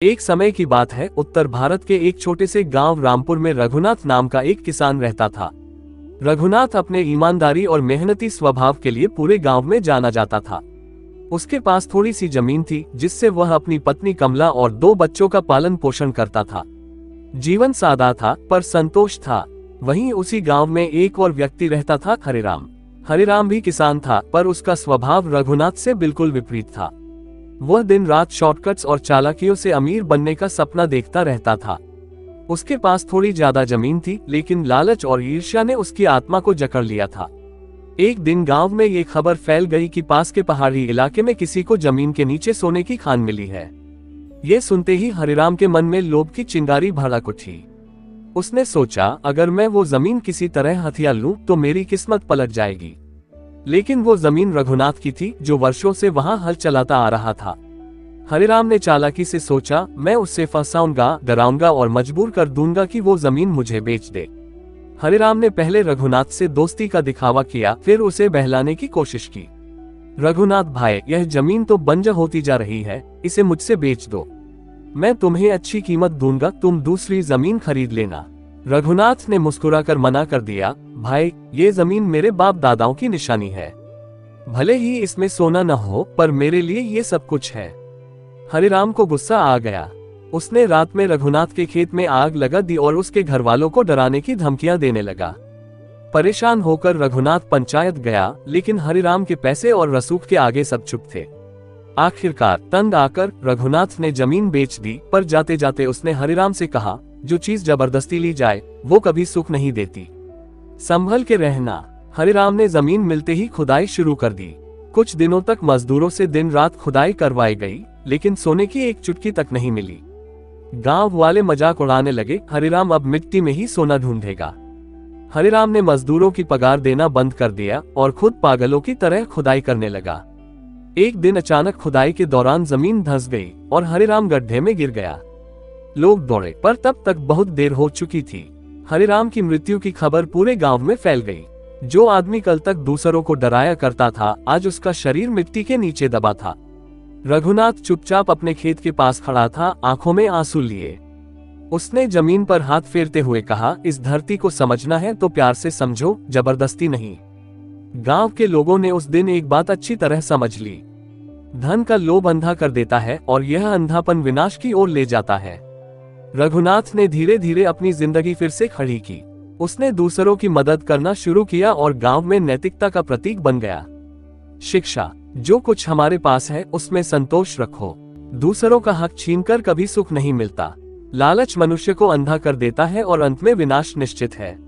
एक समय की बात है, उत्तर भारत के एक छोटे से गांव रामपुर में रघुनाथ नाम का एक किसान रहता था। रघुनाथ अपने ईमानदारी और मेहनती स्वभाव के लिए पूरे गांव में जाना जाता था। उसके पास थोड़ी सी जमीन थी, जिससे वह अपनी पत्नी कमला और 2 बच्चों का पालन पोषण करता था। जीवन सादा था पर संतोष था। वहीं उसी गांव में एक और व्यक्ति रहता था, हरिराम। हरिराम भी किसान था, पर उसका स्वभाव रघुनाथ से बिल्कुल विपरीत था। वह दिन रात शॉर्टकट्स और चालाकियों से अमीर बनने का सपना देखता रहता था। उसके पास थोड़ी ज्यादा जमीन थी, लेकिन लालच और ईर्ष्या ने उसकी आत्मा को जकड़ लिया था। एक दिन गांव में ये खबर फैल गई कि पास के पहाड़ी इलाके में किसी को जमीन के नीचे सोने की खान मिली है। ये सुनते ही हरिराम के मन में लोभ की चिंगारी भड़क उठी। उसने सोचा, अगर मैं वो जमीन किसी तरह हथिया लूं तो मेरी किस्मत पलट जाएगी। लेकिन वो जमीन रघुनाथ की थी, जो वर्षों से वहां हल चलाता आ रहा था। हरिराम ने चालाकी से सोचा, मैं उससे फंसाऊंगा, डराऊंगा और मजबूर कर दूंगा कि वो जमीन मुझे बेच दे। हरिराम ने पहले रघुनाथ से दोस्ती का दिखावा किया, फिर उसे बहलाने की कोशिश की। रघुनाथ भाई, यह जमीन तो बंजर होती जा रही है, इसे मुझसे बेच दो। मैं तुम्हें अच्छी कीमत दूंगा, तुम दूसरी जमीन खरीद लेना। रघुनाथ ने मुस्कुराकर मना कर दिया, भाई, ये जमीन मेरे बाप दादाओं की निशानी है। भले ही इसमें सोना न हो, पर मेरे लिए ये सब कुछ है। हरिराम को गुस्सा आ गया। उसने रात में रघुनाथ के खेत में आग लगा दी और उसके घर वालों को डराने की धमकियां देने लगा। परेशान होकर रघुनाथ पंचायत गया, लेकिन हरिराम के पैसे और रसूख के आगे सब चुप थे। आखिरकार तंग आकर रघुनाथ ने जमीन बेच दी, पर जाते जाते उसने हरिराम से कहा, जो चीज जबरदस्ती ली जाए वो कभी सुख नहीं देती, संभल के रहना। हरिराम ने जमीन मिलते ही खुदाई शुरू कर दी। कुछ दिनों तक मजदूरों से दिन रात खुदाई करवाई गई, लेकिन सोने की एक चुटकी तक नहीं मिली। गांव वाले मजाक उड़ाने लगे, हरिराम अब मिट्टी में ही सोना ढूंढेगा। हरिराम ने मजदूरों की पगार देना बंद कर दिया और खुद पागलों की तरह खुदाई करने लगा। एक दिन अचानक खुदाई के दौरान जमीन धंस गई और हरिराम गड्ढे में गिर गया। लोग दौड़े, पर तब तक बहुत देर हो चुकी थी। हरिराम की मृत्यु की खबर पूरे गांव में फैल गई। जो आदमी कल तक दूसरों को डराया करता था, आज उसका शरीर मिट्टी के नीचे दबा था। रघुनाथ चुपचाप अपने खेत के पास खड़ा था, आंखों में आंसू लिए। उसने जमीन पर हाथ फेरते हुए कहा, इस धरती को समझना है तो प्यार से समझो, जबरदस्ती नहीं। गांव के लोगों ने उस दिन एक बात अच्छी तरह समझ ली। धन का लोभ अंधा कर देता है और यह अंधापन विनाश की ओर ले जाता है। रघुनाथ ने धीरे धीरे अपनी जिंदगी फिर से खड़ी की। उसने दूसरों की मदद करना शुरू किया और गांव में नैतिकता का प्रतीक बन गया। शिक्षा, जो कुछ हमारे पास है उसमें संतोष रखो। दूसरों का हक छीनकर कभी सुख नहीं मिलता। लालच मनुष्य को अंधा कर देता है और अंत में विनाश निश्चित है।